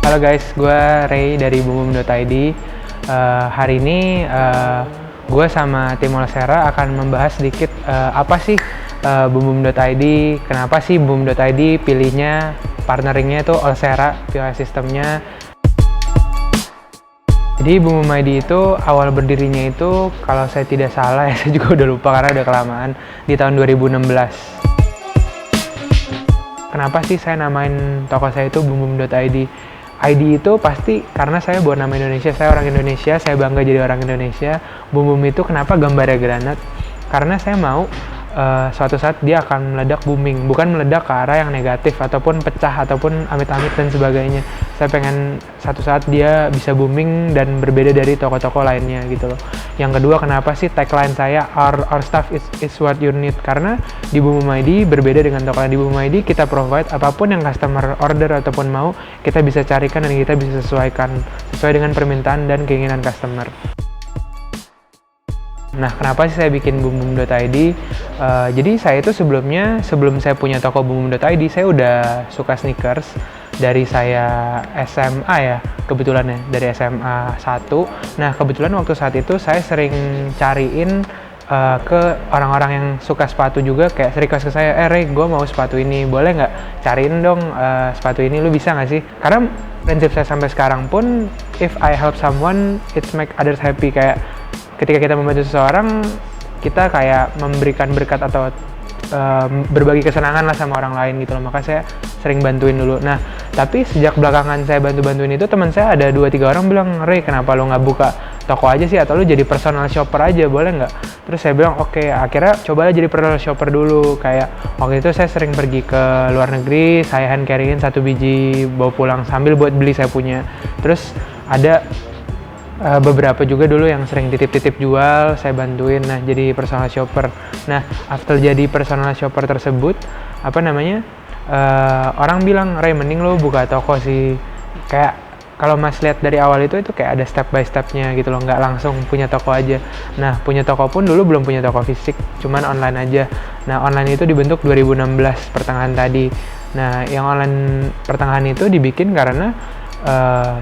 Halo guys, gue Ray dari bumbum.id. Hari ini gue sama tim Olsera akan membahas sedikit apa sih bumbum.id, kenapa sih bumbum.id pilihnya partneringnya itu Olsera, POS sistemnya. Jadi bumbum.id itu awal berdirinya itu, kalau saya tidak salah ya, saya juga udah lupa karena udah kelamaan, di tahun 2016. Kenapa sih saya namain toko saya itu bumbum.id? ID itu pasti karena saya buat nama Indonesia, saya orang Indonesia, saya bangga jadi orang Indonesia. Bumbum itu kenapa gambarnya granat? Karena saya mau suatu saat dia akan meledak booming, bukan meledak ke arah yang negatif ataupun pecah ataupun amit-amit dan sebagainya. Saya pengen suatu saat dia bisa booming dan berbeda dari toko-toko lainnya gitu loh. Yang kedua, kenapa sih tagline saya our stuff is what you need? Karena di bumbum.id berbeda dengan toko lain. Di bumbum.id kita provide apapun yang customer order ataupun mau, kita bisa carikan dan kita bisa sesuaikan sesuai dengan permintaan dan keinginan customer. Nah, kenapa sih saya bikin bumbum.id? Jadi saya itu sebelum saya punya toko bumbum.id, saya udah suka sneakers dari saya SMA ya, kebetulan ya, dari SMA 1. Nah, kebetulan waktu saat itu saya sering cariin ke orang-orang yang suka sepatu juga, kayak request ke saya, Ray, gue mau sepatu ini, boleh nggak cariin dong sepatu ini, lu bisa nggak sih? Karena prinsip saya sampai sekarang pun, if I help someone, it's make others happy. Kayak ketika kita membantu seseorang, kita kayak memberikan berkat atau berbagi kesenangan lah sama orang lain gitu loh. Maka saya sering bantuin dulu. Nah, tapi sejak belakangan saya bantuin itu, teman saya ada 2-3 orang bilang, Ray, kenapa lo nggak buka toko aja sih, atau lo jadi personal shopper aja, boleh nggak? Terus saya bilang, oke, akhirnya cobalah jadi personal shopper dulu. Kayak waktu itu saya sering pergi ke luar negeri, saya hand carry-in 1 biji bawa pulang sambil buat beli saya punya. Terus ada beberapa juga dulu yang sering titip-titip jual, saya bantuin, nah jadi personal shopper. Nah, after jadi personal shopper tersebut, orang bilang, Ray, mending lo buka toko sih. Kayak kalau mas lihat dari awal itu kayak ada step by stepnya gitu loh, nggak langsung punya toko aja. Nah, punya toko pun dulu belum punya toko fisik, cuman online aja. Nah, online itu dibentuk 2016 pertengahan tadi. Nah, yang online pertengahan itu dibikin karena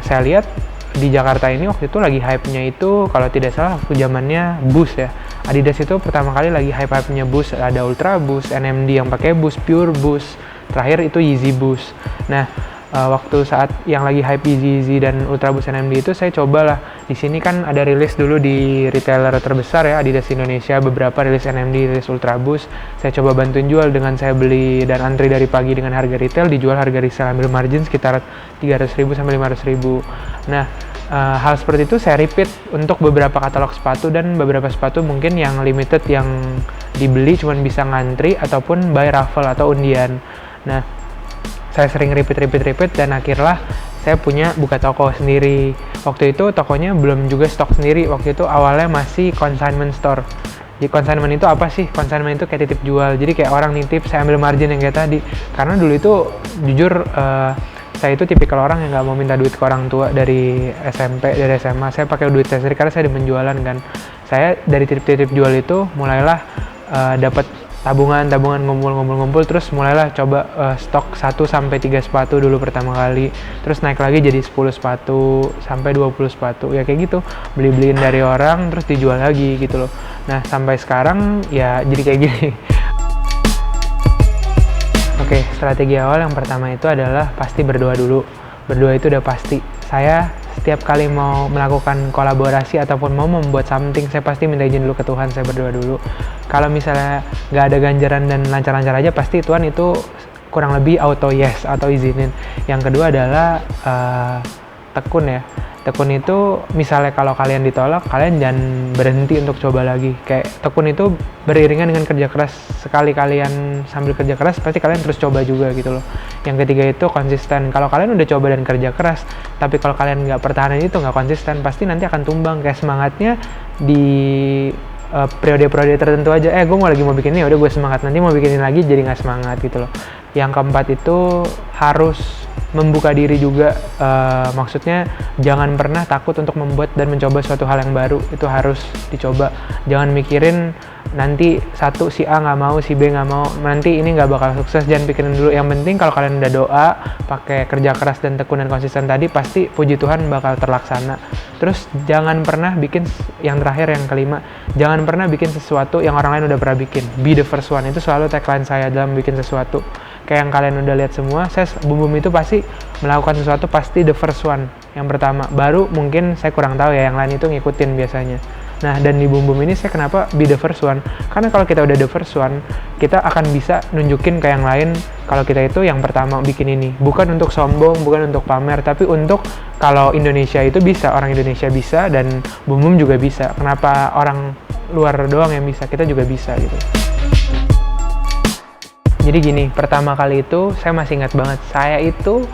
saya lihat di Jakarta ini waktu itu lagi hype-nya itu, kalau tidak salah waktu zamannya Boost ya. Adidas itu pertama kali lagi hype-nya Boost, ada Ultra Boost, NMD yang pakai Boost, Pure Boost, terakhir itu Yeezy Boost. Nah, waktu saat yang lagi hype Yeezy dan Ultra Boost NMD itu, saya cobalah di sini kan ada rilis dulu di retailer terbesar ya, Adidas Indonesia, beberapa rilis NMD, rilis Ultra Boost. Saya coba bantuin jual dengan saya beli dan antri dari pagi dengan harga retail, dijual harga resell ambil margin sekitar 300.000 sampai 500.000. Nah, hal seperti itu saya repeat untuk beberapa katalog sepatu dan beberapa sepatu mungkin yang limited yang dibeli cuman bisa ngantri ataupun buy raffle atau undian. Nah, saya sering repeat dan akhirnya saya buka toko sendiri. Waktu itu tokonya belum juga stok sendiri, waktu itu awalnya masih consignment store. Jadi consignment itu apa sih? Consignment itu kayak titip jual, jadi kayak orang nitip, saya ambil margin yang kayak tadi. Karena dulu itu jujur saya itu tipikal orang yang nggak mau minta duit ke orang tua dari SMP, dari SMA. Saya pakai duit saya sendiri karena saya di penjualan kan. Saya dari titip-titip jual itu mulailah dapat tabungan ngumpul, terus mulailah coba stok 1-3 sepatu dulu pertama kali, terus naik lagi jadi 10 sepatu sampai 20 sepatu ya, kayak gitu, beliin dari orang terus dijual lagi gitu loh. Nah, sampai sekarang ya jadi kayak gini. Oke, strategi awal yang pertama itu adalah pasti berdoa dulu. Berdoa itu udah pasti. Saya setiap kali mau melakukan kolaborasi ataupun mau membuat something, saya pasti minta izin dulu ke Tuhan, saya berdoa dulu. Kalau misalnya nggak ada ganjaran dan lancar-lancar aja, pasti Tuhan itu kurang lebih auto yes atau izinin. Yang kedua adalah tekun ya. Tekun itu misalnya kalau kalian ditolak, kalian jangan berhenti untuk coba lagi. Kayak tekun itu beriringan dengan kerja keras. Sekali kalian sambil kerja keras, pasti kalian terus coba juga gitu loh. Yang ketiga itu konsisten. Kalau kalian udah coba dan kerja keras, tapi kalau kalian nggak pertahanan itu, nggak konsisten, pasti nanti akan tumbang. Kayak semangatnya di periode-periode tertentu aja. Gue mau bikin ini, udah gue semangat, nanti mau bikin ini lagi jadi nggak semangat gitu loh. Yang keempat itu harus membuka diri juga, maksudnya jangan pernah takut untuk membuat dan mencoba suatu hal yang baru, itu harus dicoba. Jangan mikirin nanti satu si A nggak mau, si B nggak mau, nanti ini nggak bakal sukses. Jangan pikirin dulu. Yang penting kalau kalian udah doa, pakai kerja keras dan tekun dan konsisten tadi, pasti puji Tuhan bakal terlaksana. Terus jangan pernah bikin, yang terakhir yang kelima, jangan pernah bikin sesuatu yang orang lain udah pernah bikin. Be the first one, itu selalu tagline saya dalam bikin sesuatu. Kayak yang kalian udah lihat semua, saya Boom Boom itu pasti melakukan sesuatu pasti the first one, yang pertama. Baru mungkin saya kurang tahu ya, yang lain itu ngikutin biasanya. Nah, dan di Boom Boom ini saya kenapa be the first one? Karena kalau kita udah the first one, kita akan bisa nunjukin ke yang lain kalau kita itu yang pertama bikin ini. Bukan untuk sombong, bukan untuk pamer, tapi untuk kalau Indonesia itu bisa, orang Indonesia bisa, dan Boom Boom juga bisa. Kenapa orang luar doang yang bisa, kita juga bisa gitu. Jadi gini, pertama kali itu saya masih ingat banget, saya itu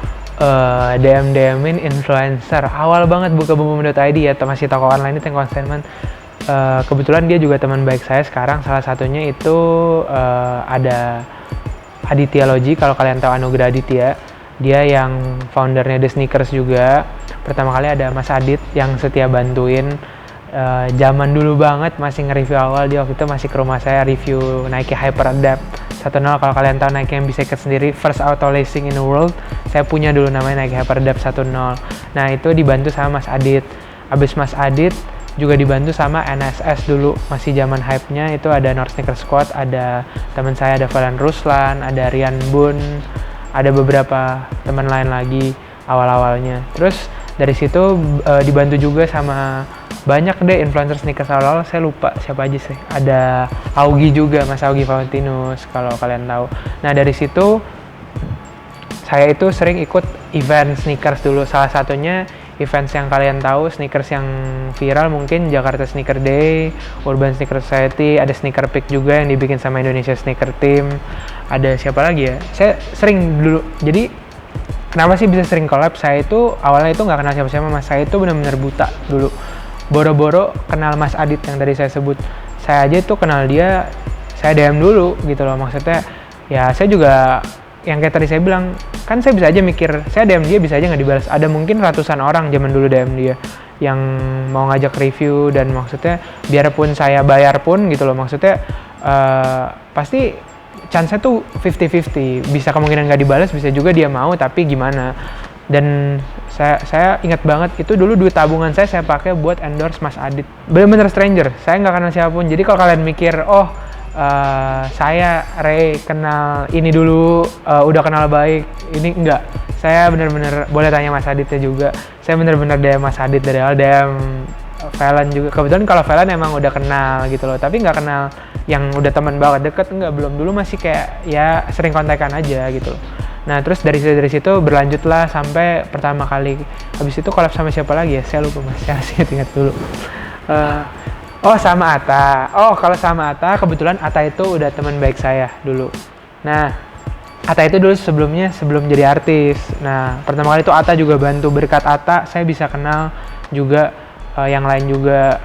DM-in influencer. Awal banget buka boomboom.id ya, masih toko online itu yang konsumen. Kebetulan dia juga teman baik saya sekarang. Salah satunya itu ada Aditya Loji, kalau kalian tahu Anugrah Aditya. Dia yang foundernya The Sneakers juga. Pertama kali ada Mas Adit yang setia bantuin. Zaman dulu banget masih nge-review awal, dia waktu itu masih ke rumah saya review Nike Hyper Adapt 1.0. Kalau kalian tahu Nike yang bisa ikat sendiri, first auto lacing in the world, saya punya dulu namanya Nike Hyper Adapt 1.0. Nah itu dibantu sama Mas Adit. Abis Mas Adit juga dibantu sama NSS dulu, masih zaman hype-nya itu ada North Sneaker Squad, ada teman saya, ada Valen Ruslan, ada Rian Bun, ada beberapa teman lain lagi awal-awalnya. Terus dari situ dibantu juga sama banyak deh influencer sneakers awal-awal, saya lupa siapa aja sih. Ada Augie juga, Mas Augie Valentinus kalau kalian tahu. Nah dari situ saya itu sering ikut event sneakers dulu. Salah satunya events yang kalian tahu, sneakers yang viral mungkin Jakarta Sneaker Day, Urban Sneaker Society, ada Sneaker Peak juga yang dibikin sama Indonesia Sneaker Team. Ada siapa lagi ya? Saya sering dulu. Jadi kenapa sih bisa sering collab? Saya itu awalnya itu nggak kenal siapa-siapa, Mas. Saya itu benar-benar buta dulu. Boro-boro kenal Mas Adit yang tadi saya sebut. Saya aja itu kenal dia, saya DM dulu gitu loh. Maksudnya ya saya juga yang kayak tadi saya bilang, kan saya bisa aja mikir, saya DM dia bisa aja nggak dibalas. Ada mungkin ratusan orang zaman dulu DM dia yang mau ngajak review, dan maksudnya biarpun saya bayar pun gitu loh, maksudnya pasti chance-nya tuh 50-50. Bisa kemungkinan nggak dibalas, bisa juga dia mau, tapi gimana. Dan saya ingat banget itu dulu duit tabungan saya pakai buat endorse Mas Adit. Bener-bener stranger, saya nggak kenal siapapun. Jadi kalau kalian mikir, oh saya Ray kenal ini dulu, udah kenal baik, ini enggak. Saya bener-bener, boleh tanya Mas Aditnya juga, saya bener-bener DM Mas Adit dari awal, DM Valen juga. Kebetulan kalau Valen emang udah kenal gitu loh, tapi nggak kenal yang udah teman banget deket, enggak, belum. Dulu masih kayak ya sering kontekan aja gitu loh. Nah terus dari situ berlanjutlah sampai pertama kali. Habis itu collab sama siapa lagi ya? Saya lupa Mas, saya harus ingat dulu. Oh sama Atta. Oh kalau sama Atta, kebetulan Atta itu udah teman baik saya dulu. Nah Atta itu dulu sebelum jadi artis. Nah pertama kali itu Atta juga bantu. Berkat Atta saya bisa kenal juga yang lain juga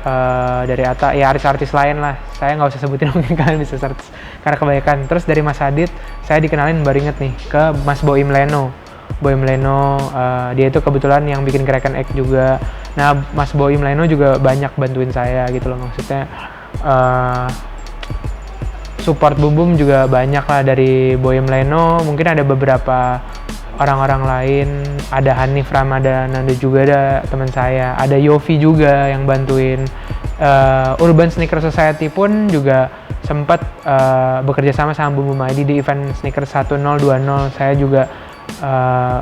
dari Atta. Ya artis-artis lain lah. Saya nggak usah sebutin, mungkin kalian bisa search karena kebanyakan. Terus dari Mas Adit saya dikenalin, baru inget nih, ke Mas Boim Leno. Dia itu kebetulan yang bikin Kraken Egg juga. Nah Mas Boim Leno juga banyak bantuin saya gitu loh, maksudnya support Boom Boom juga banyak lah dari Boim Leno. Mungkin ada beberapa orang-orang lain, ada Hanif Ramadan, ada juga ada teman saya, ada Yofi juga yang bantuin. Urban Sneaker Society pun juga sempat bekerja sama Boom Boom ID di event sneaker 10, 20. Saya juga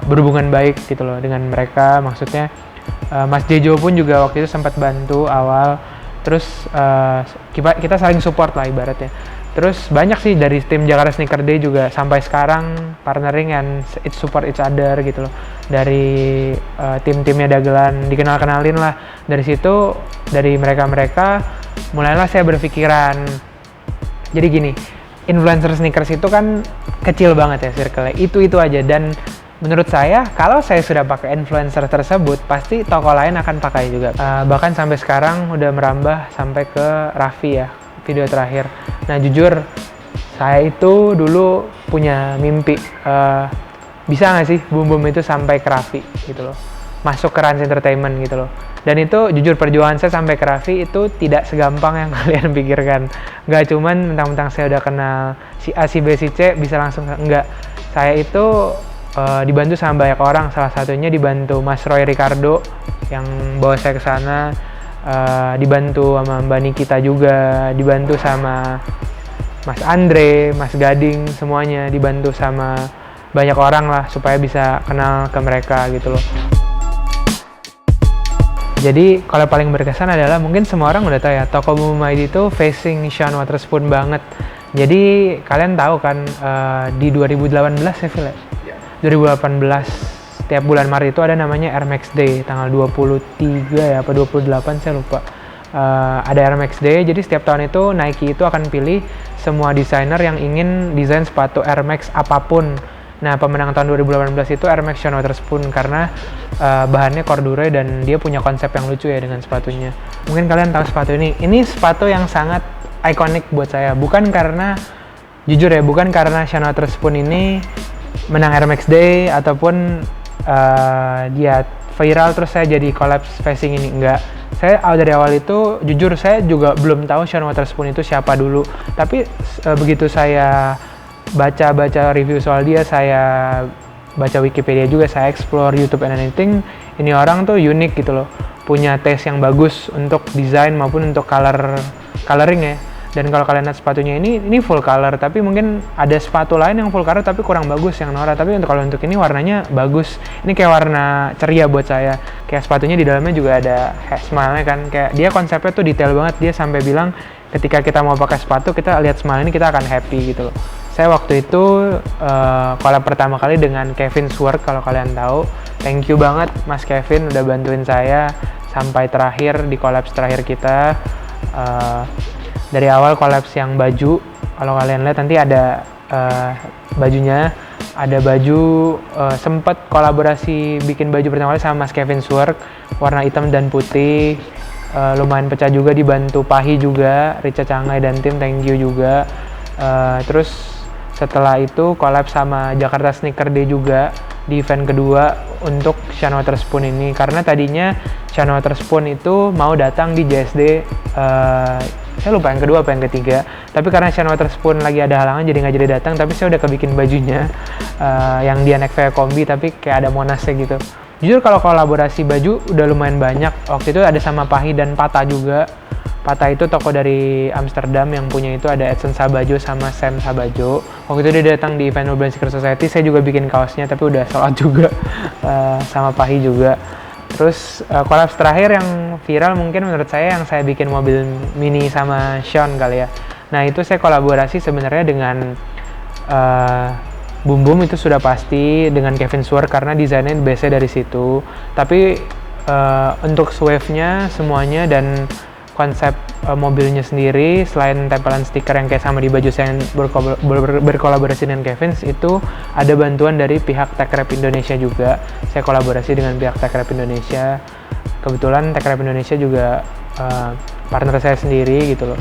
berhubungan baik gitu loh dengan mereka. Maksudnya Mas Jejo pun juga waktu itu sempat bantu awal. Terus kita saling support lah ibaratnya. Terus banyak sih dari tim Jakarta Sneaker Day juga sampai sekarang partnering and support each other gitu loh. Dari tim-timnya dagelan dikenal-kenalin lah. Dari situ, dari mereka-mereka mulailah saya berpikiran. Jadi gini, influencer sneakers itu kan kecil banget ya circle-nya, itu aja. Dan menurut saya, kalau saya sudah pakai influencer tersebut, pasti toko lain akan pakai juga. Bahkan sampai sekarang udah merambah sampai ke Raffi ya, video terakhir. Nah jujur, saya itu dulu punya mimpi, bisa nggak sih Boom Boom itu sampai ke Raffi gitu loh. masuk ke Rans Entertainment gitu loh. Dan itu jujur perjuangan saya sampai ke Raffi itu tidak segampang yang kalian pikirkan. Nggak cuman mentang-mentang saya udah kenal si A, si B, si C bisa langsung, enggak. Saya itu dibantu sama banyak orang, salah satunya dibantu Mas Roy Ricardo yang bawa saya ke sana, dibantu sama Mbak Nikita juga, dibantu sama Mas Andre, Mas Gading, semuanya dibantu sama banyak orang lah supaya bisa kenal ke mereka gitu loh. Jadi kalau paling berkesan adalah mungkin semua orang udah tahu ya, toko Bumbu Maidi itu facing Sean Wotherspoon banget. Jadi kalian tahu kan di 2018 ya Phil ya? 2018 setiap bulan Maret itu ada namanya Air Max Day tanggal 23 ya apa 28 saya lupa. Ada Air Max Day, jadi setiap tahun itu Nike itu akan pilih semua desainer yang ingin desain sepatu Air Max apapun. Nah, pemenang tahun 2018 itu Air Max Sean Wotherspoon karena bahannya corduroy dan dia punya konsep yang lucu ya dengan sepatunya. Mungkin kalian tahu sepatu ini. Ini sepatu yang sangat ikonik buat saya. Bukan karena, jujur ya, bukan karena Sean Wotherspoon ini menang Air Max Day ataupun dia viral terus saya jadi collab facing ini. Enggak. Saya dari awal itu, jujur saya juga belum tahu Sean Wotherspoon itu siapa dulu. Tapi begitu saya baca review soal dia, saya baca Wikipedia juga, saya explore YouTube and anything, ini orang tuh unik gitu loh, punya taste yang bagus untuk desain maupun untuk coloring ya. Dan kalau kalian lihat sepatunya ini full color, tapi mungkin ada sepatu lain yang full color tapi kurang bagus yang Nora, tapi kalau untuk ini warnanya bagus. Ini kayak warna ceria buat saya, kayak sepatunya di dalamnya juga ada smile-nya kan, kayak dia konsepnya tuh detail banget. Dia sampai bilang ketika kita mau pakai sepatu kita lihat smile ini kita akan happy gitu loh. Saya waktu itu collab pertama kali dengan Kevin Swerk, kalau kalian tahu. Thank you banget Mas Kevin udah bantuin saya sampai terakhir di collabs terakhir kita. Dari awal collabs yang baju, kalau kalian lihat nanti ada bajunya, ada baju sempet kolaborasi bikin baju pertama kali sama Mas Kevin Swerk, warna hitam dan putih. Lumayan pecah juga, dibantu Pahi juga, Rica Cangai dan tim, thank you juga. Terus setelah itu collab sama Jakarta Sneaker Day juga di event kedua untuk Sean Wotherspoon ini, karena tadinya Sean Wotherspoon itu mau datang di JSD, saya lupa yang kedua apa yang ketiga, tapi karena Sean Wotherspoon lagi ada halangan jadi nggak jadi datang. Tapi saya udah kebikin bajunya yang dia naik VW Kombi tapi kayak ada monasnya gitu. Jujur kalau kolaborasi baju udah lumayan banyak. Waktu itu ada sama Pahi dan Pata juga. Pata itu toko dari Amsterdam, yang punya itu ada Edson Sabajo sama Sam Sabajo. Waktu itu dia datang di event Urban Sneaker Society, saya juga bikin kaosnya tapi udah sold out juga. Sama Pahi juga. Terus collab terakhir yang viral mungkin menurut saya yang saya bikin mobil mini sama Sean kali ya. Nah itu saya kolaborasi sebenarnya dengan Boom Boom, itu sudah pasti, dengan Kevin Swerk karena desainnya base dari situ. Tapi untuk Swift-nya semuanya dan konsep mobilnya sendiri, selain tempelan stiker yang kayak sama di baju saya yang berkolaborasi dengan Kevin, itu ada bantuan dari pihak Tech Rap Indonesia juga. Saya kolaborasi dengan pihak Tech Rap Indonesia. Kebetulan Tech Rap Indonesia juga partner saya sendiri gitu loh.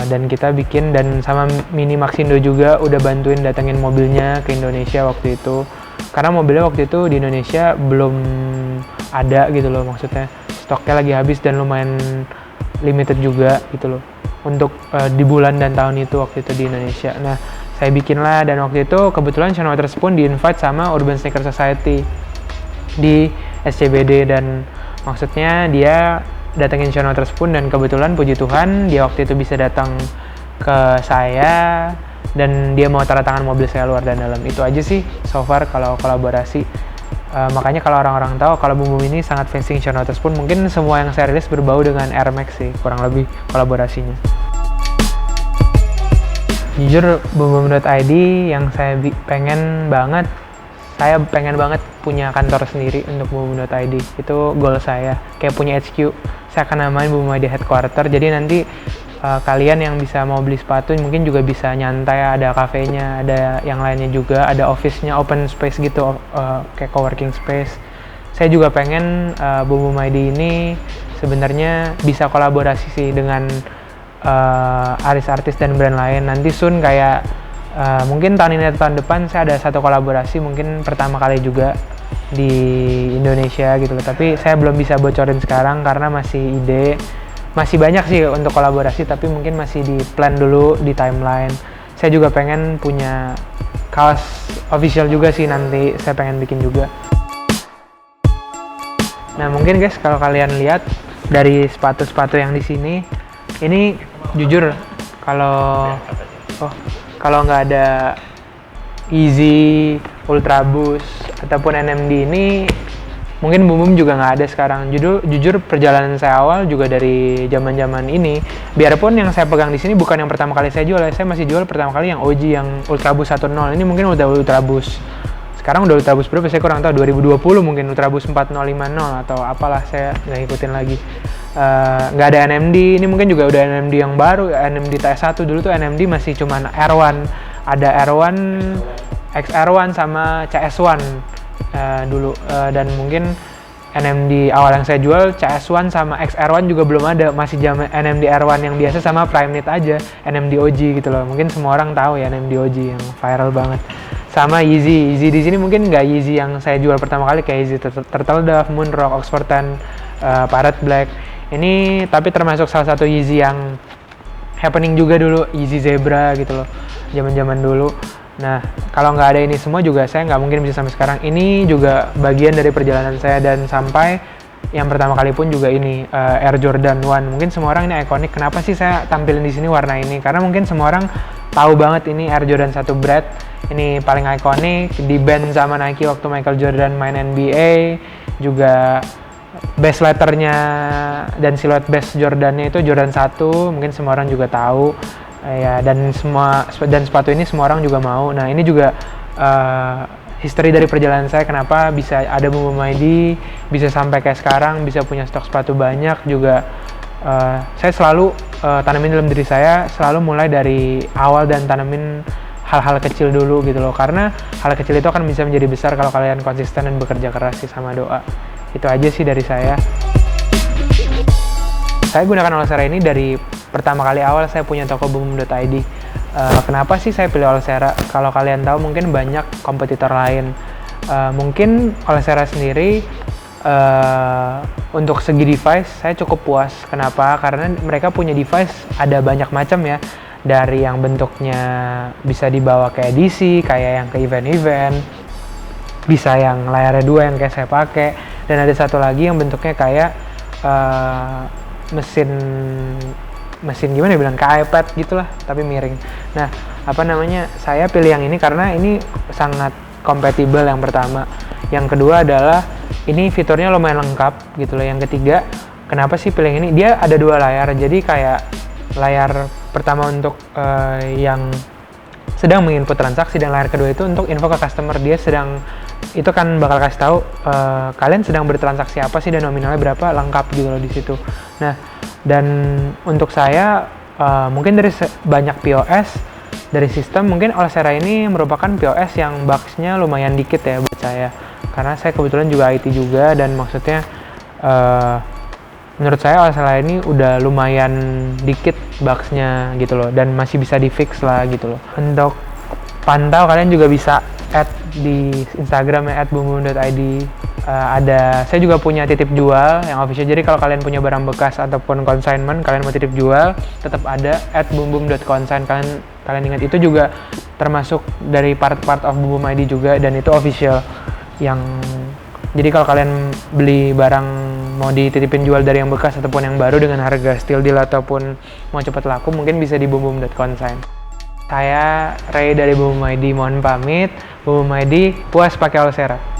Dan kita bikin, dan sama Mini Maxindo juga udah bantuin datengin mobilnya ke Indonesia waktu itu. Karena mobilnya waktu itu di Indonesia belum ada gitu loh, maksudnya stoknya lagi habis dan lumayan limited juga gitu loh untuk di bulan dan tahun itu waktu itu di Indonesia. Nah saya bikin lah, dan waktu itu kebetulan Sean Wotherspoon di invite sama Urban Sneaker Society di SCBD, dan maksudnya dia datengin Sean Wotherspoon, dan kebetulan puji Tuhan dia waktu itu bisa datang ke saya dan dia mau tanda tangan mobil saya luar dan dalam. Itu aja sih so far kalau kolaborasi. Makanya kalau orang-orang tahu kalau Boom Boom ini sangat facing Sean Wotherspoon, mungkin semua yang saya rilis berbau dengan Air Max sih, kurang lebih kolaborasinya. Jujur boomboom.id yang saya pengen banget punya kantor sendiri untuk boomboom.id. Itu goal saya, kayak punya HQ. Saya akan namain Boom Boom ID Headquarter, jadi nanti kalian yang bisa mau beli sepatu mungkin juga bisa nyantai, ada kafenya, ada yang lainnya juga, ada office-nya, open space gitu, kayak coworking space. Saya juga pengen Boom Boom ID ini sebenarnya bisa kolaborasi sih dengan artis-artis dan brand lain. Nanti soon kayak mungkin tahun ini atau tahun depan saya ada satu kolaborasi, mungkin pertama kali juga di Indonesia gitu loh. Tapi saya belum bisa bocorin sekarang karena masih ide, masih banyak sih untuk kolaborasi, tapi mungkin masih di plan dulu di timeline. Saya juga pengen punya kaos official juga sih, nanti saya pengen bikin juga. Nah mungkin guys, kalau kalian lihat dari sepatu-sepatu yang di sini, ini jujur kalau nggak ada Yeezy, Ultra Boost ataupun NMD ini, mungkin Boom Boom juga nggak ada sekarang. Jujur perjalanan saya awal juga dari zaman ini. Biarpun yang saya pegang di sini bukan yang pertama kali saya jual, saya masih jual pertama kali yang OG, yang Ultra Boost 10. Ini mungkin udah Ultra Boost. Sekarang udah Ultra Boost berapa? Saya kurang tahu. 2020 mungkin Ultra Boost 4050 atau apalah, saya nggak ngikutin lagi. Nggak ada NMD. Ini mungkin juga udah NMD yang baru, NMD TS1. Dulu tuh NMD masih cuman R1. Ada R1, XR1 sama CS1 dulu, dan mungkin NMD awal yang saya jual CS1 sama XR1 juga belum ada, masih zaman NMD R1 yang biasa sama Primeknit aja, NMD OG gitu loh. Mungkin semua orang tahu ya NMD OG yang viral banget. Sama Yeezy di sini mungkin nggak Yeezy yang saya jual pertama kali, kayak Yeezy Turtle Dove, Moonrock, Oxford 10, Parrot Black. Ini tapi termasuk salah satu Yeezy yang happening juga dulu, Yeezy Zebra gitu loh, zaman dulu. Nah, kalau nggak ada ini semua juga saya nggak mungkin bisa sampai sekarang. Ini juga bagian dari perjalanan saya, dan sampai yang pertama kali pun juga ini Air Jordan 1. Mungkin semua orang ini ikonik. Kenapa sih saya tampilin di sini warna ini? Karena mungkin semua orang tahu banget ini Air Jordan 1 Bread. Ini paling ikonik, di band sama Nike waktu Michael Jordan main NBA. Juga base letternya dan siluet base Jordannya itu Jordan 1, mungkin semua orang juga tahu ya, dan sepatu ini semua orang juga mau. Nah ini juga history dari perjalanan saya, kenapa bisa ada Boom Boom ID, bisa sampai kayak sekarang, bisa punya stok sepatu banyak juga. Saya selalu tanamin dalam diri saya, selalu mulai dari awal dan tanamin hal-hal kecil dulu gitu loh, karena hal kecil itu akan bisa menjadi besar kalau kalian konsisten dan bekerja keras sih, sama doa. Itu aja sih dari saya. Saya gunakan Olsera ini dari pertama kali awal saya punya toko boomboom.id. Kenapa sih saya pilih Olsera? Kalau kalian tahu mungkin banyak kompetitor lain. Mungkin Olsera sendiri untuk segi device saya cukup puas. Kenapa? Karena mereka punya device ada banyak macam ya. Dari yang bentuknya bisa dibawa ke edisi, kayak yang ke event-event, bisa yang layarnya 2 yang kayak saya pakai, dan ada satu lagi yang bentuknya kayak mesin gimana ya bilang, kayak iPad gitulah tapi miring. Nah saya pilih yang ini karena ini sangat kompatibel, yang pertama. Yang kedua adalah ini fiturnya lumayan lengkap gitu loh. Yang ketiga, kenapa sih pilih ini, dia ada 2 layar, jadi kayak layar pertama untuk yang sedang menginput transaksi, dan layar kedua itu untuk info ke customer. Dia sedang, itu kan bakal kasih tahu kalian sedang bertransaksi apa sih dan nominalnya berapa, lengkap gitu loh di situ. Nah, dan untuk saya mungkin dari banyak POS dari sistem, mungkin Olsera ini merupakan POS yang bugs-nya lumayan dikit ya buat saya, karena saya kebetulan juga IT juga, dan maksudnya menurut saya Olsera ini udah lumayan dikit bugs-nya gitu loh, dan masih bisa di fix lah gitu loh. Untuk pantau kalian juga bisa add di Instagram ya, @boomboom.id. Saya juga punya titip jual yang official, jadi kalau kalian punya barang bekas ataupun consignment, kalian mau titip jual, tetap ada @boomboom.consign. Kalian ingat, itu juga termasuk dari part of Boom Boom ID juga, dan itu official. Jadi kalau kalian beli barang mau dititipin jual dari yang bekas ataupun yang baru dengan harga still deal ataupun mau cepat laku, mungkin bisa di boomboom.consign. Saya Ray dari Boom Boom ID mohon pamit. Boom Boom ID puas pakai Olsera.